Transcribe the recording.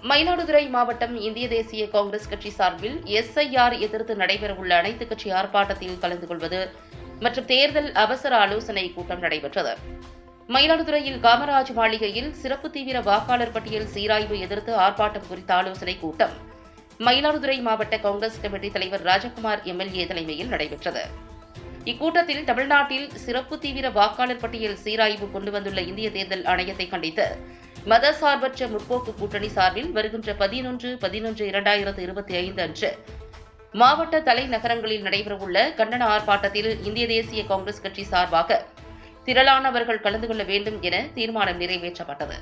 மயிலாடுதுறை மாவட்டம் இந்திய தேசிய காங்கிரஸ் கட்சி சார்பில் எஸ்ஐஆர் எதிர்த்து நடைபெறவுள்ள அனைத்துக் கட்சி ஆர்ப்பாட்டத்தில் கலந்து கொள்வது மற்றும் தேர்தல் அவசர ஆலோசனை கூட்டம் நடைபெற்றது. மயிலாடுதுறையில் காமராஜ் மாளிகையில் சிறப்பு தீவிர வாக்காளர் பட்டியல் சீராய்வு எதிர்த்து ஆர்ப்பாட்டம் குறித்த ஆலோசனைக் கூட்டம் மயிலாடுதுறை மாவட்ட காங்கிரஸ் கமிட்டி தலைவர் ராஜகுமார் எம்எல்ஏ தலைமையில் நடைபெற்றது. இக்கூட்டத்தில் தமிழ்நாட்டில் சிறப்பு தீவிர வாக்காளர் பட்டியல் சீராய்வு கொண்டு வந்துள்ள இந்திய தேர்தல் ஆணையத்தை கண்டித்து மதசார்பற்ற முற்போக்கு கூட்டணி சார்பில் வருகின்ற 11/11/2025 அன்று மாவட்ட தலைநகரங்களில் நடைபெறவுள்ள கண்டன ஆர்ப்பாட்டத்தில் இந்திய தேசிய காங்கிரஸ் கட்சி சார்பாக திரளானவர்கள் கலந்து கொள்ள வேண்டும் என தீர்மானம் நிறைவேற்றப்பட்டது.